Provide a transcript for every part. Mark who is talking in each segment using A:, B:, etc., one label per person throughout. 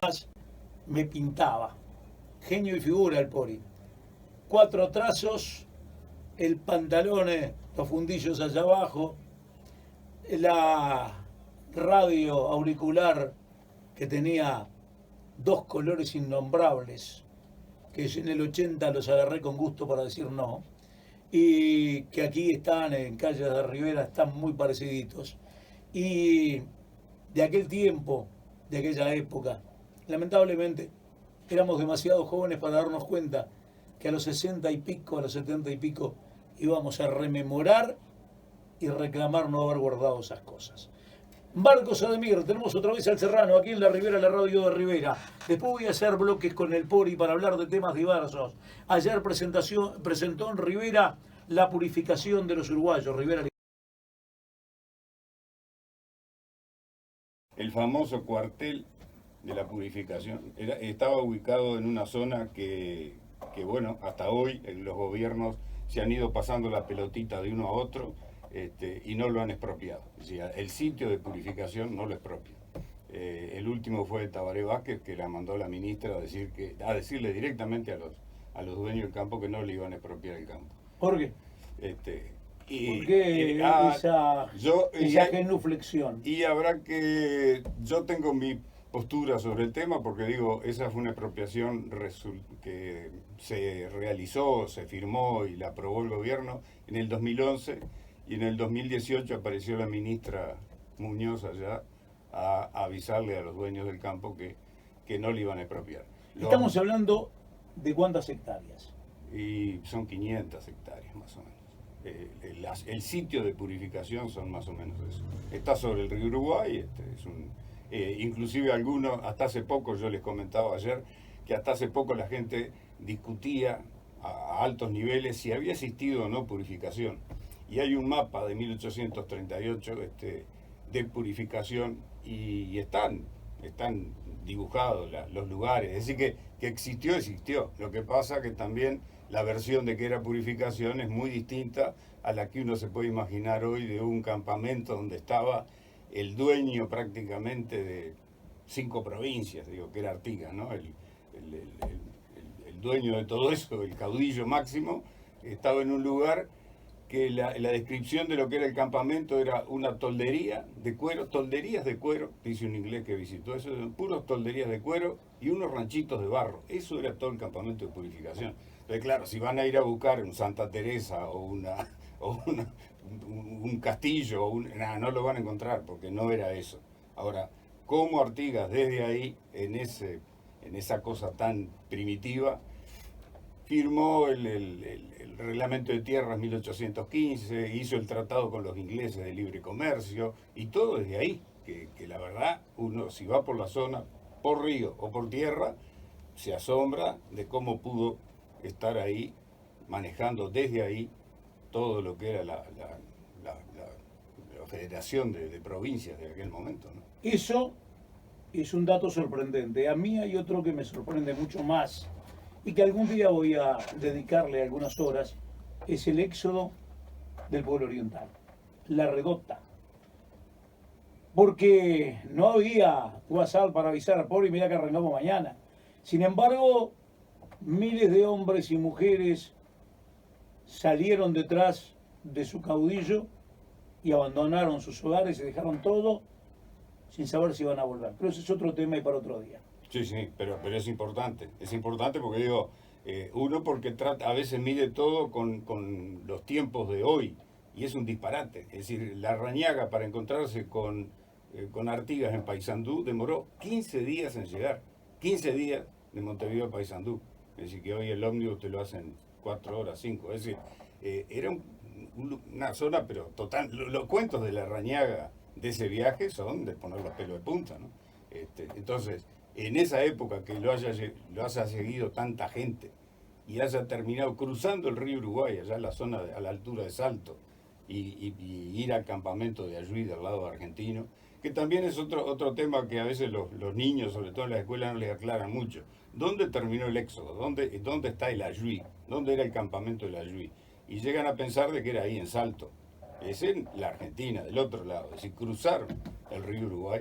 A: más me pintaba. Genio y figura el Pori. 4 trazos, el pantalón, los fundillos allá abajo, la radio auricular que tenía 2 colores innombrables, que en el 80 los agarré con gusto para decir no, y que aquí están en Calles de Rivera, están muy pareciditos. Y de aquel tiempo, de aquella época, lamentablemente éramos demasiado jóvenes para darnos cuenta que a los 60 y pico, a los 70 y pico, íbamos a rememorar y reclamar no haber guardado esas cosas. Marcos Ademir, tenemos otra vez al Serrano, aquí en la Ribera, la radio de Rivera. Después voy a hacer bloques con el Pori para hablar de temas diversos. Ayer presentó en Rivera la purificación de los uruguayos. Rivera.
B: El famoso cuartel de la purificación estaba ubicado en una zona bueno, hasta hoy los gobiernos se han ido pasando la pelotita de uno a otro y no lo han expropiado. Es decir, el sitio de purificación no lo expropia. El último fue Tabaré Vázquez, que la mandó la ministra a decirle directamente a los dueños del campo que no le iban a expropiar el campo.
A: ¿Por qué? ¿Por qué esa genuflexión?
B: Y yo tengo mi postura sobre el tema, porque digo, esa fue una expropiación que se realizó, se firmó y la aprobó el gobierno en el 2011, y en el 2018 apareció la ministra Muñoz allá a avisarle a los dueños del campo que no le iban a expropiar.
A: Estamos hablando de cuántas hectáreas.
B: Y son 500 hectáreas más o menos. El sitio de purificación son más o menos eso. Está sobre el río Uruguay, inclusive algunos, hasta hace poco, yo les comentaba ayer, que hasta hace poco la gente discutía a altos niveles si había existido o no purificación. Y hay un mapa de 1838 de purificación y están dibujados los lugares. Es decir, que existió. Lo que pasa que también la versión de que era purificación es muy distinta a la que uno se puede imaginar hoy de un campamento donde estaba el dueño prácticamente de 5 provincias, digo, que era Artigas, ¿no? El dueño de todo eso, el caudillo máximo, estaba en un lugar que la descripción de lo que era el campamento era una toldería de cuero, tolderías de cuero, dice un inglés que visitó eso, puros tolderías de cuero y unos ranchitos de barro. Eso era todo el campamento de purificación. Pero claro, si van a ir a buscar un Santa Teresa o un castillo, no lo van a encontrar, porque no era eso. Ahora, ¿cómo Artigas desde ahí, en esa cosa tan primitiva, firmó el reglamento de tierras 1815, hizo el tratado con los ingleses de libre comercio, y todo desde ahí, que la verdad, uno si va por la zona, por río o por tierra, se asombra de cómo pudo estar ahí, manejando desde ahí todo lo que era la federación de provincias de aquel momento, ¿no?
A: Eso es un dato sorprendente. A mí hay otro que me sorprende mucho más y que algún día voy a dedicarle algunas horas, es el éxodo del pueblo oriental, la redota. Porque no había WhatsApp para avisar, pobre, mira que arrancamos mañana. Sin embargo, miles de hombres y mujeres salieron detrás de su caudillo y abandonaron sus hogares y dejaron todo sin saber si iban a volver. Pero ese es otro tema y para otro día.
B: Sí, pero es importante porque digo, uno porque a veces mide todo con los tiempos de hoy y es un disparate. Es decir, la Rañaga para encontrarse con Artigas en Paysandú demoró 15 días en llegar, 15 días de Montevideo a Paysandú. Es decir, que hoy el ómnibus te lo hacen 4 horas, 5. Es decir, era una zona, pero total. Los cuentos de la Rañaga de ese viaje son de poner los pelos de punta, ¿no? Entonces, en esa época que lo haya seguido tanta gente y haya terminado cruzando el río Uruguay, allá en la zona, a la altura de Salto, y ir al campamento de Ayuí del lado argentino, que también es otro tema que a veces los niños, sobre todo en la escuela, no les aclaran mucho. ¿Dónde terminó el éxodo? ¿Dónde está el Ayuí? ¿Dónde era el campamento del Ayuí? Y llegan a pensar de que era ahí en Salto. Es en la Argentina, del otro lado. Es decir, cruzar el río Uruguay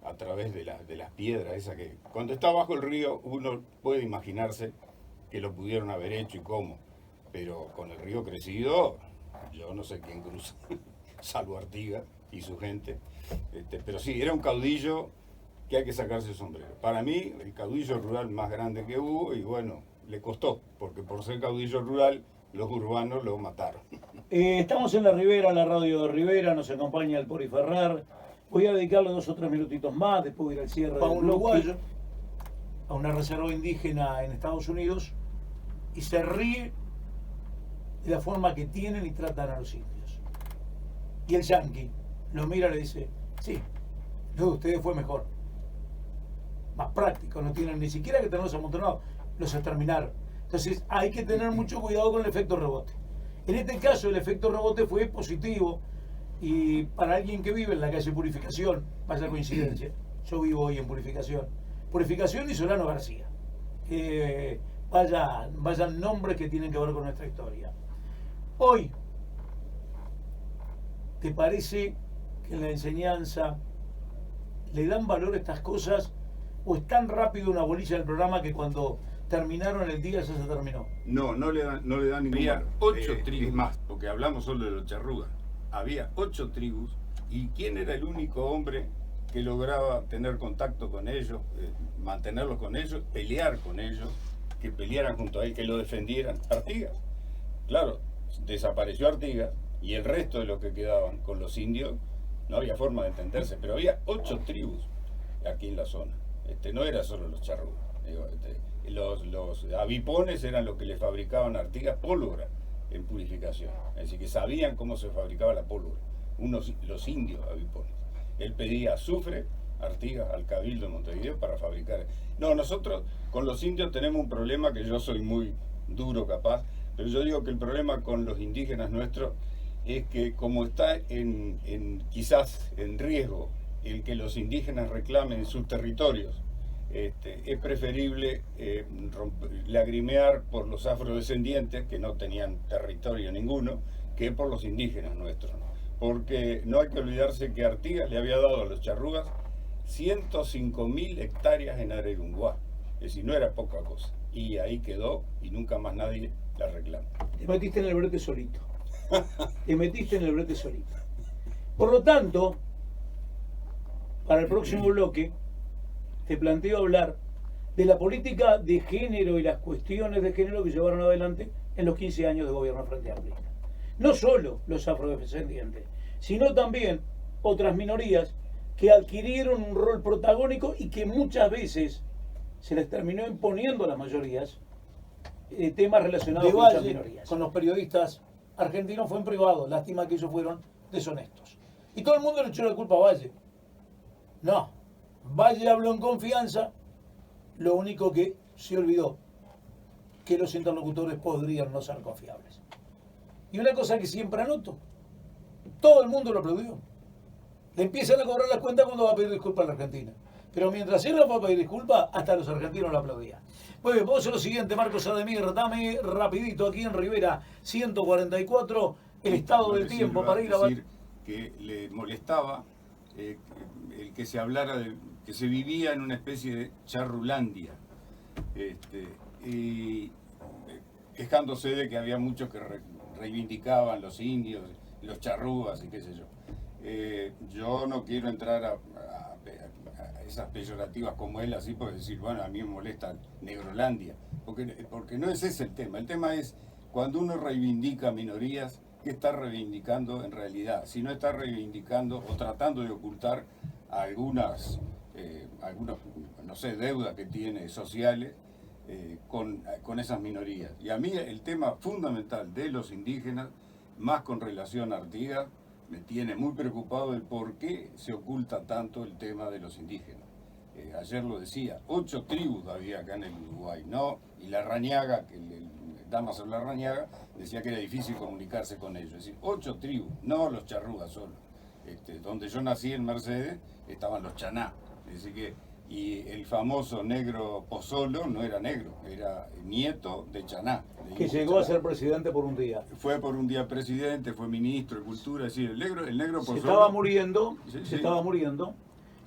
B: a través de las piedras, esa que cuando está bajo el río uno puede imaginarse que lo pudieron haber hecho y cómo, pero con el río crecido, yo no sé quién cruza, salvo Artigas y su gente, pero sí, era un caudillo que hay que sacarse el sombrero. Para mí, el caudillo rural más grande que hubo, y bueno, le costó, porque por ser caudillo rural, los urbanos lo mataron.
A: Estamos en la Ribera, la radio de Rivera, nos acompaña el Pori Ferrar. Voy a dedicarle 2 o 3 minutitos más, después voy a ir al cierre
C: Pa'
A: del
C: un
A: bloque,
C: uruguayo.
A: a una reserva indígena en Estados Unidos, y se ríe de la forma que tienen y tratan a los indios. Y el yanqui lo mira y le dice, sí, lo de ustedes fue mejor, más práctico, no tienen ni siquiera que tenerlos amontonados, los exterminaron. Entonces hay que tener mucho cuidado con el efecto rebote. En este caso el efecto rebote fue positivo, y para alguien que vive en la calle Purificación, vaya coincidencia, yo vivo hoy en Purificación, Purificación y Solano García, vayan nombres que tienen que ver con nuestra historia. Hoy, ¿te parece que en la enseñanza le dan valor a estas cosas, o es tan rápido una bolilla del programa que cuando terminaron el día ya se terminó?
B: No le dan ningún
D: Había
B: valor.
D: 8
B: Es
D: tribus.
B: más, porque hablamos solo de los charrúas. Había 8 tribus, y ¿quién era el único hombre que lograba tener contacto con ellos, mantenerlos con ellos, pelear con ellos, que pelearan junto a él, que lo defendieran? Artigas. Claro, desapareció Artigas, y el resto de los que quedaban con los indios, no había forma de entenderse, pero había 8 tribus aquí en la zona. No era solo los charrúas. Los avipones eran los que le fabricaban a Artigas pólvora en Purificación. Es decir, que sabían cómo se fabricaba la pólvora. Los indios avipones. Él pedía azufre, Artigas, al Cabildo de Montevideo para fabricar. No, nosotros con los indios tenemos un problema, que yo soy muy duro capaz, pero yo digo que el problema con los indígenas nuestros es que como está quizás en riesgo el que los indígenas reclamen sus territorios, es preferible lagrimear por los afrodescendientes, que no tenían territorio ninguno, que por los indígenas nuestros, ¿no? Porque no hay que olvidarse que Artigas le había dado a los charrúas 105.000 hectáreas en Arerunguá, es decir, no era poca cosa, y ahí quedó y nunca más nadie la reclama.
A: Te metiste en el brete solito. Te metiste en el brete solito. Por lo tanto, para el próximo bloque, te planteo hablar de la política de género y las cuestiones de género que llevaron adelante en los 15 años de gobierno Frente Amplio. No solo los afrodescendientes, sino también otras minorías que adquirieron un rol protagónico y que muchas veces se les terminó imponiendo a las mayorías temas relacionados con esas minorías. Con los periodistas argentinos fue en privado, lástima que ellos fueron deshonestos. Y todo el mundo le echó la culpa a Valle. No, Valle habló en confianza, lo único que se olvidó, que los interlocutores podrían no ser confiables. Y una cosa que siempre anoto, todo el mundo lo aplaudió. Le empiezan a cobrar las cuentas cuando va a pedir disculpas a la Argentina. Pero mientras él no va a pedir disculpas, hasta los argentinos lo aplaudían. Muy bien, vamos a hacer lo siguiente, Marcos Ademir, dame rapidito aquí en Rivera 144, el estado del tiempo para ir a...
B: decir que le molestaba el que se hablara de que se vivía en una especie de charrulandia, y quejándose de que había muchos que reivindicaban los indios, los charrúas y qué sé yo. Yo no quiero entrar a esas peyorativas como él, así por decir, bueno, a mí me molesta Negrolandia, porque no es ese el tema. El tema es cuando uno reivindica minorías, ¿qué está reivindicando en realidad? Si no está reivindicando o tratando de ocultar algunas no sé, deudas que tiene sociales con esas minorías. Y a mí el tema fundamental de los indígenas, más con relación a Artigas, me tiene muy preocupado el por qué se oculta tanto el tema de los indígenas. Ayer lo decía, 8 tribus había acá en el Uruguay, ¿no? Y la Rañaga, Damaso Larrañaga, decía que era difícil comunicarse con ellos. Es decir, 8 tribus, no los charrúas solo. Donde yo nací en Mercedes, estaban los chaná. Es decir que, y el famoso negro Pozzolo no era negro, era nieto de Chaná.
A: Que llegó a ser presidente por un día.
B: Fue por un día presidente, fue ministro de Cultura, es decir, el negro Pozzolo...
A: Se estaba muriendo,
B: Sí,
A: se
B: sí.
A: estaba muriendo,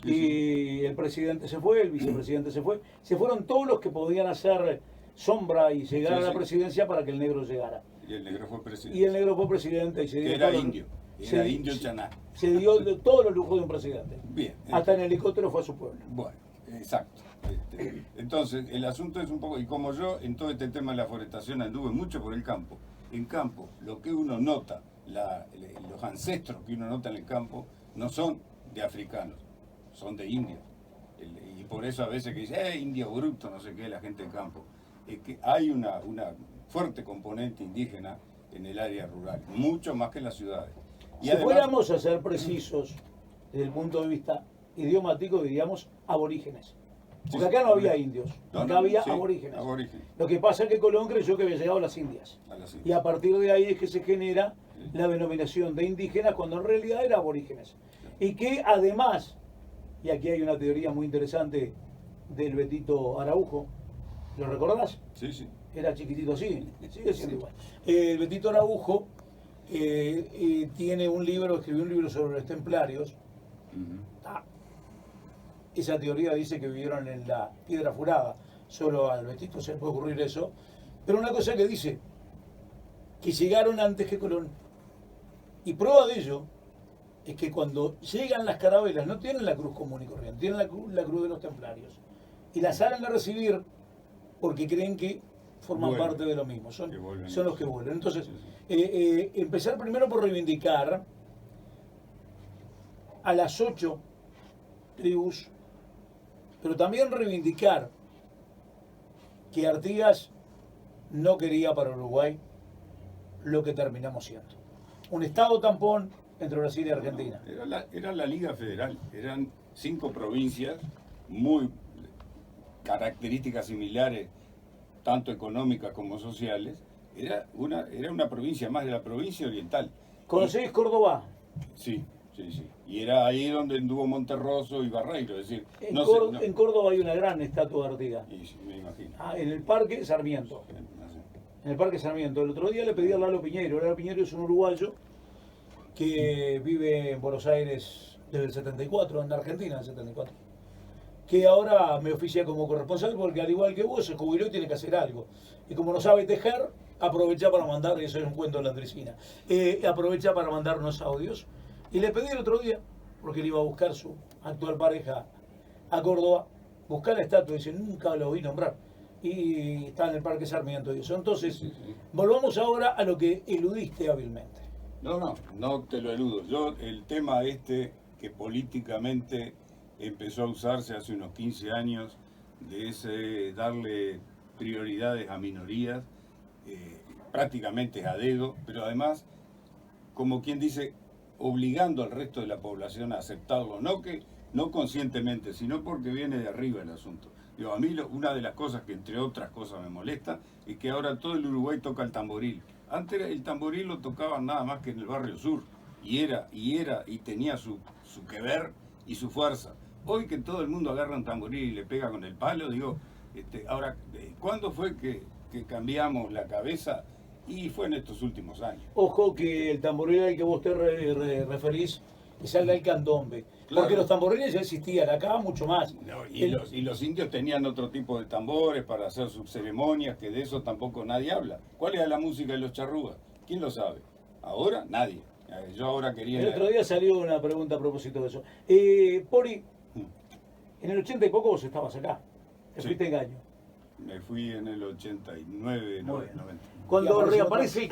A: Y el presidente se fue, el vicepresidente se fue. Se fueron todos los que podían hacer sombra y llegar a la presidencia para que el negro llegara.
B: Y el negro fue presidente.
A: Y el negro fue presidente y se dio.
B: Que era indio. Era indio Chaná.
A: Se dio todos los lujos de un presidente.
B: Bien.
A: Hasta en helicóptero fue a su pueblo.
B: Bueno, exacto. Entonces, el asunto es un poco, y como yo en todo este tema de la forestación anduve mucho por el campo, en campo lo que uno nota, los ancestros que uno nota en el campo, no son de africanos, son de indios. Y por eso a veces que dice, indio bruto, no sé qué, la gente del campo. Es que hay una fuerte componente indígena en el área rural, mucho más que en las ciudades. Y
A: si
B: además,
A: fuéramos a ser precisos desde el punto de vista idiomático, diríamos aborígenes. Porque acá no había indios, acá había aborígenes. Lo que pasa es que Colón creyó que había llegado a las Indias. Y a partir de ahí es que se genera la denominación de indígenas cuando en realidad era aborígenes. Y que además, y aquí hay una teoría muy interesante del Betito Araujo, ¿lo recordás?
B: Sí, sí.
A: Era chiquitito así, sigue siendo igual. El Betito Araujo tiene un libro, escribió un libro sobre los templarios. Esa teoría dice que vivieron en la Piedra Furada. Solo al Betito se le puede ocurrir eso. Pero una cosa que dice, que llegaron antes que Colón. Y prueba de ello es que cuando llegan las carabelas no tienen la cruz común y corriente, tienen la cruz de los templarios. Y la salen a recibir porque creen que forman parte de lo mismo. Son los que vuelven. Entonces, empezar primero por reivindicar a las 8 tribus, pero también reivindicar que Artigas no quería para Uruguay lo que terminamos siendo. Un estado tampón entre Brasil y Argentina.
B: Era la Liga Federal, eran 5 provincias muy características similares, tanto económicas como sociales. Era una provincia más de la provincia oriental.
A: ¿Conocéis Córdoba?
B: Sí. Sí. Y era ahí donde anduvo Monterroso y Barreiro, es decir...
A: En Córdoba hay una gran estatua de Artigas.
B: Me imagino.
A: En el Parque Sarmiento. En el Parque Sarmiento. El otro día le pedí a Lalo Piñeiro. Lalo Piñeiro es un uruguayo que vive en Buenos Aires desde el 74, en Argentina, del 74. Que ahora me oficia como corresponsal porque al igual que vos se jubiló y tiene que hacer algo. Y como no sabe tejer, aprovecha para mandar, eso es un cuento de la Andresina, aprovecha para mandarnos audios. Y le pedí el otro día, porque él iba a buscar su actual pareja a Córdoba, buscar la estatua, y dice, nunca lo oí nombrar. Y está en el Parque Sarmiento y eso. Entonces, volvamos ahora a lo que eludiste hábilmente.
B: No te lo eludo. Yo, el tema que políticamente empezó a usarse hace unos 15 años, de ese darle prioridades a minorías, prácticamente a dedo, pero además, como quien dice, obligando al resto de la población a aceptarlo, no conscientemente, sino porque viene de arriba el asunto. Digo, a mí una de las cosas que entre otras cosas me molesta es que ahora todo el Uruguay toca el tamboril. Antes el tamboril lo tocaban nada más que en el barrio sur, y tenía su que ver y su fuerza. Hoy que todo el mundo agarra un tamboril y le pega con el palo, digo, ahora, ¿cuándo fue que cambiamos la cabeza? Y fue en estos últimos años.
A: Ojo que el tamboril al que vos te referís es al del candombe. Claro. Porque los tamboriles ya existían, acá mucho más.
B: Y los indios tenían otro tipo de tambores para hacer sus ceremonias, que de eso tampoco nadie habla. ¿Cuál era la música de los charrúas? ¿Quién lo sabe? Ahora, nadie. Yo ahora quería...
A: El otro día salió una pregunta a propósito de eso. Pori, en el 80 y poco vos estabas acá. Te fuiste engaño.
B: Me fui en el 89, 90.
A: Cuando reaparece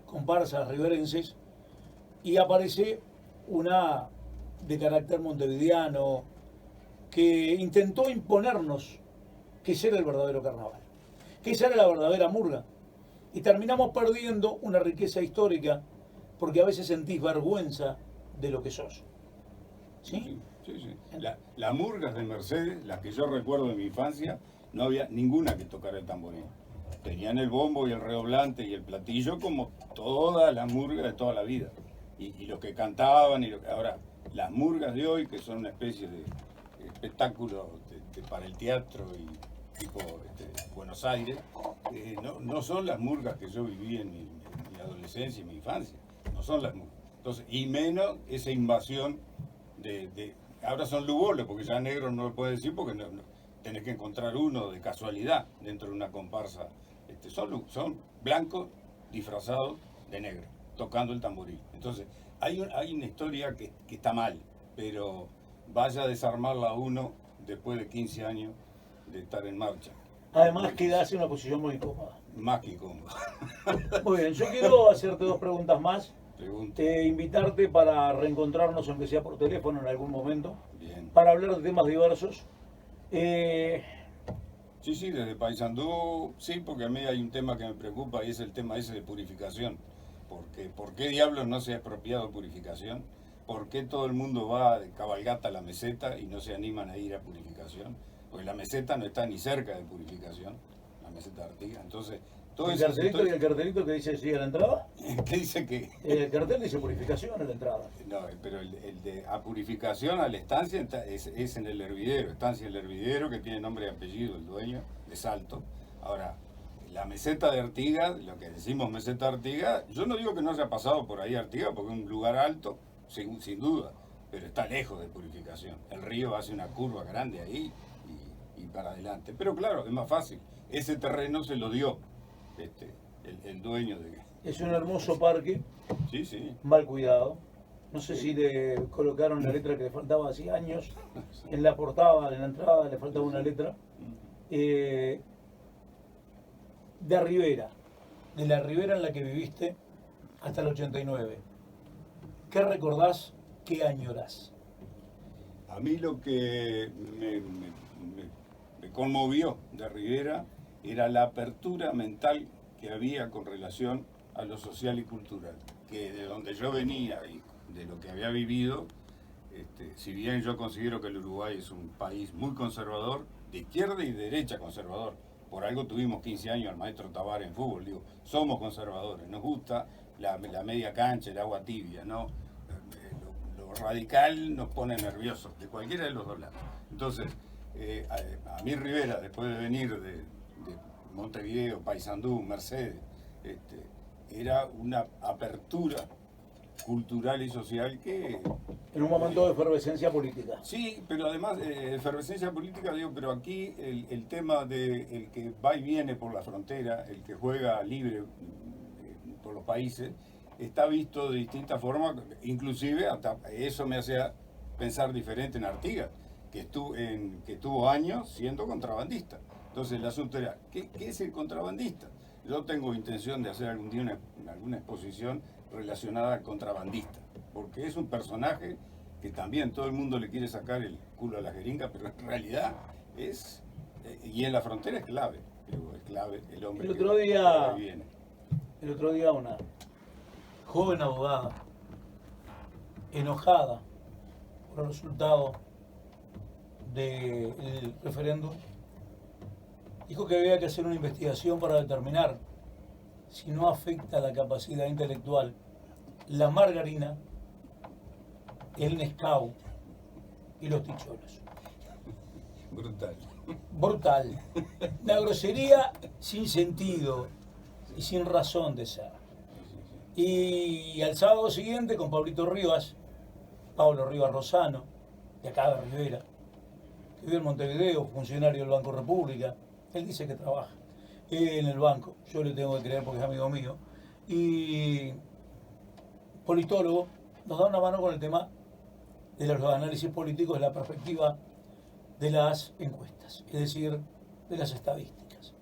A: comparsas riverenses y aparece una de carácter montevideano que intentó imponernos que ese era el verdadero carnaval, que esa era la verdadera murga. Y terminamos perdiendo una riqueza histórica porque a veces sentís vergüenza de lo que sos. ¿Sí?
B: Sí. Las murgas de Mercedes, las que yo recuerdo de mi infancia, no había ninguna que tocara el tamboril. Tenían el bombo y el redoblante y el platillo como todas las murgas de toda la vida. Y los que cantaban, ahora, las murgas de hoy, que son una especie de espectáculo para el teatro y tipo Buenos Aires, no son las murgas que yo viví en mi adolescencia y mi infancia. No son las murgas. Entonces, y menos esa invasión ahora son lugoles, porque ya negro no lo puedes decir porque tenés que encontrar uno de casualidad dentro de una comparsa. Son blancos disfrazados de negro, tocando el tamboril. Entonces, hay una historia que está mal, pero vaya a desarmarla uno después de 15 años de estar en marcha.
A: Además quedás en una posición muy cómoda.
B: Más que cómodo.
A: Muy bien, yo quiero hacerte dos preguntas más.
B: Pregunta.
A: Invitarte para reencontrarnos, aunque sea por teléfono en algún momento,
B: Bien.
A: para hablar de temas diversos.
B: Sí, desde Paysandú, sí, porque a mí hay un tema que me preocupa y es el tema ese de purificación. Porque, ¿por qué diablos no se ha expropiado purificación? ¿Por qué todo el mundo va de cabalgata a la meseta y no se animan a ir a purificación? Porque la meseta no está ni cerca de purificación, la meseta de Artigas. Entonces, todo
A: ¿El
B: eso.
A: cartelito y el cartelito que dice sí a la entrada?
B: ¿Qué dice que?
A: El cartel dice purificación a la entrada.
B: No, pero el de a purificación a la estancia es en el hervidero, estancia el hervidero que tiene nombre y apellido el dueño, de Salto. Ahora, la meseta de Artigas, lo que decimos meseta de Artigas, yo no digo que no haya pasado por ahí Artigas porque es un lugar alto, sin duda, pero está lejos de purificación. El río hace una curva grande ahí y para adelante. Pero claro, es más fácil. Ese terreno se lo dio el dueño de...
A: Es un hermoso parque,
B: Sí.
A: mal cuidado. No sé si le colocaron la letra que le faltaba hacía años. En la portada, en la entrada, le faltaba una letra. De Rivera, de la Rivera en la que viviste hasta el 89. ¿Qué recordás? ¿Qué añorás?
B: A mí lo que me conmovió de Rivera era la apertura mental que había con relación a lo social y cultural, que de donde yo venía y de lo que había vivido, si bien yo considero que el Uruguay es un país muy conservador, de izquierda y de derecha conservador, por algo tuvimos 15 años al maestro Tabar en fútbol, digo, somos conservadores, nos gusta la media cancha, el agua tibia, ¿no? Lo radical nos pone nerviosos, de cualquiera de los dos lados. Entonces, a mí Rivera, después de venir de Montevideo, Paysandú, Mercedes, era una apertura cultural y social que...
A: En un momento de efervescencia política.
B: Sí, pero además, efervescencia política, digo, pero aquí el tema de el que va y viene por la frontera, el que juega libre por los países, está visto de distintas formas, inclusive hasta eso me hacía pensar diferente en Artigas, que estuvo años siendo contrabandista. Entonces el asunto era, ¿qué es el contrabandista? Yo tengo intención de hacer algún día alguna exposición relacionada al contrabandista, porque es un personaje que también todo el mundo le quiere sacar el culo a la jeringa, pero en realidad es, y en la frontera es clave el hombre
A: El otro día,
B: que viene.
A: El otro día una joven abogada, enojada por el resultado del referéndum, dijo que había que hacer una investigación para determinar si no afecta la capacidad intelectual la margarina, el Nescau y los ticholos.
B: Brutal.
A: Brutal. Una grosería sin sentido y sin razón de ser. Y al sábado siguiente con Pablo Rivas Rosano, de acá de Rivera, que vive en Montevideo, funcionario del Banco República. Él dice que trabaja en el banco, yo le tengo que creer porque es amigo mío, y politólogo, nos da una mano con el tema de los análisis políticos de la perspectiva de las encuestas, es decir, de las estadísticas.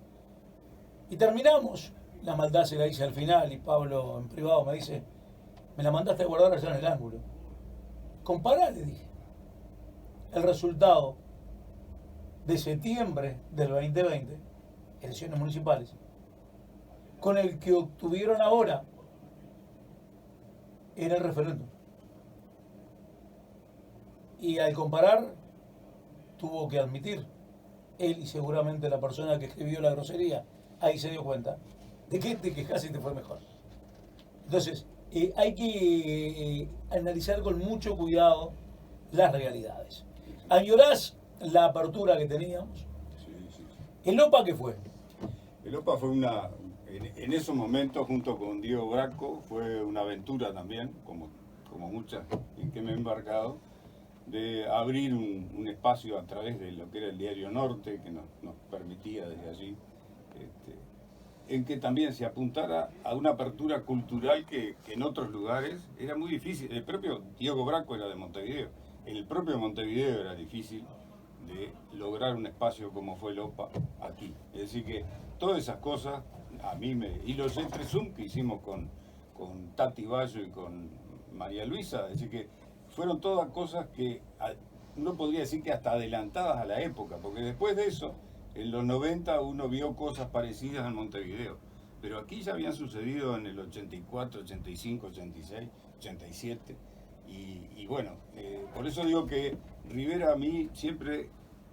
A: Y terminamos, la maldad se la hice al final y Pablo en privado me dice, me la mandaste a guardar allá en el ángulo. Compará, le dije, el resultado de septiembre del 2020, elecciones municipales, con el que obtuvieron ahora en el referéndum. Y al comparar, tuvo que admitir, él y seguramente la persona que escribió la grosería, ahí se dio cuenta de que te quejas y te fue mejor. Entonces, hay que analizar con mucho cuidado las realidades. ¿Añorás la apertura que teníamos?
B: Sí.
A: ¿El OPA qué fue?
B: El OPA fue en esos momentos, junto con Diego Braco, fue una aventura también, como muchas en que me he embarcado, de abrir un espacio a través de lo que era el Diario Norte, que nos permitía desde allí, en que también se apuntara a una apertura cultural que en otros lugares era muy difícil. El propio Diego Braco era de Montevideo, el propio Montevideo era difícil de lograr un espacio como fue el OPA aquí. Es decir que todas esas cosas a mí y los Entre Zoom que hicimos con Tati Bayo y con María Luisa, es decir que fueron todas cosas que uno podría decir que hasta adelantadas a la época, porque después de eso, en los 90 uno vio cosas parecidas en Montevideo, pero aquí ya habían sucedido en el 84, 85, 86, 87, y bueno, por eso digo que Rivera a mí siempre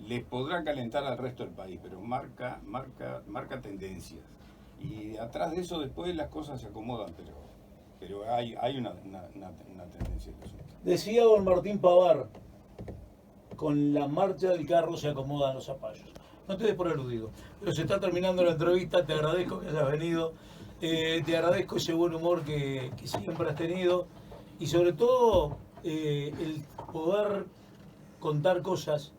B: les podrá calentar al resto del país, pero marca tendencias, y atrás de eso después las cosas se acomodan, pero hay una tendencia.
A: Decía don Martín Pavar, con la marcha del carro se acomodan los zapallos. No te des por aludido, pero se está terminando la entrevista, te agradezco que hayas venido, te agradezco ese buen humor que siempre has tenido y sobre todo el poder contar cosas.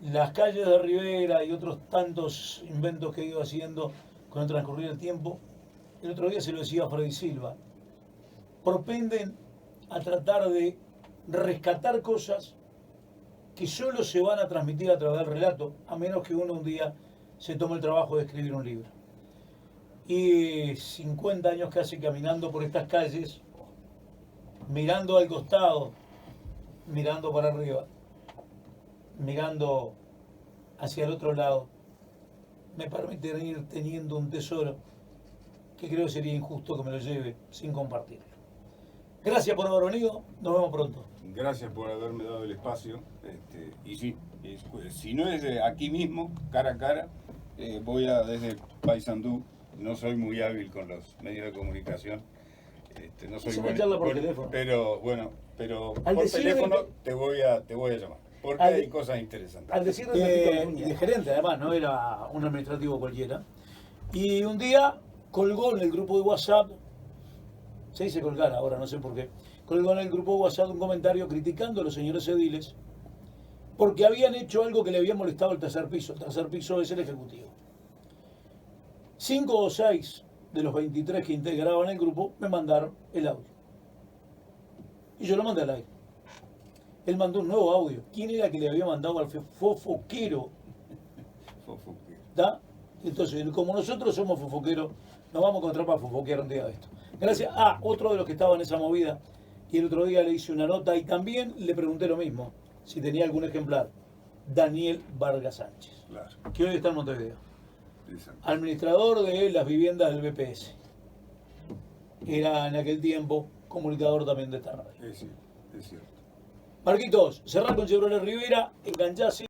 A: Las calles de Rivera y otros tantos inventos que he ido haciendo con el transcurrir del tiempo, el otro día se lo decía a Freddy Silva, propenden a tratar de rescatar cosas que solo se van a transmitir a través del relato, a menos que uno un día se tome el trabajo de escribir un libro. Y 50 años casi caminando por estas calles, mirando al costado, mirando para arriba, mirando hacia el otro lado, me permite ir teniendo un tesoro que creo que sería injusto que me lo lleve sin compartirlo. Gracias por haber venido, nos vemos pronto.
B: Gracias por haberme dado el espacio. Y sí, si no es aquí mismo, cara a cara, voy desde Paysandú. No soy muy hábil con los medios de comunicación. No soy
A: bueno, por teléfono.
B: Pero por teléfono te voy a llamar. Porque hay cosas interesantes.
A: Al decir de gerente, además, no era un administrativo cualquiera. Y un día colgó en el grupo de WhatsApp, se dice colgar ahora, no sé por qué, colgó en el grupo de WhatsApp un comentario criticando a los señores ediles porque habían hecho algo que le había molestado al tercer piso. El tercer piso es el ejecutivo. 5 o 6 de los 23 que integraban el grupo me mandaron el audio. Y yo lo mandé al aire. Él mandó un nuevo audio. ¿Quién era que le había mandado al fofoquero? ¿Da? Entonces, como nosotros somos fofoqueros, nos vamos a encontrar para fofoquear un día de esto. Gracias. Otro de los que estaba en esa movida, y el otro día le hice una nota y también le pregunté lo mismo, si tenía algún ejemplar. Daniel Vargas Sánchez,
B: claro,
A: que hoy está en Montevideo.
B: Exacto.
A: Administrador de las viviendas del BPS. Era en aquel tiempo comunicador también de esta radio.
B: Sí, es cierto.
A: Marquitos, cerrar con Chevrolet Rivera, enganchase.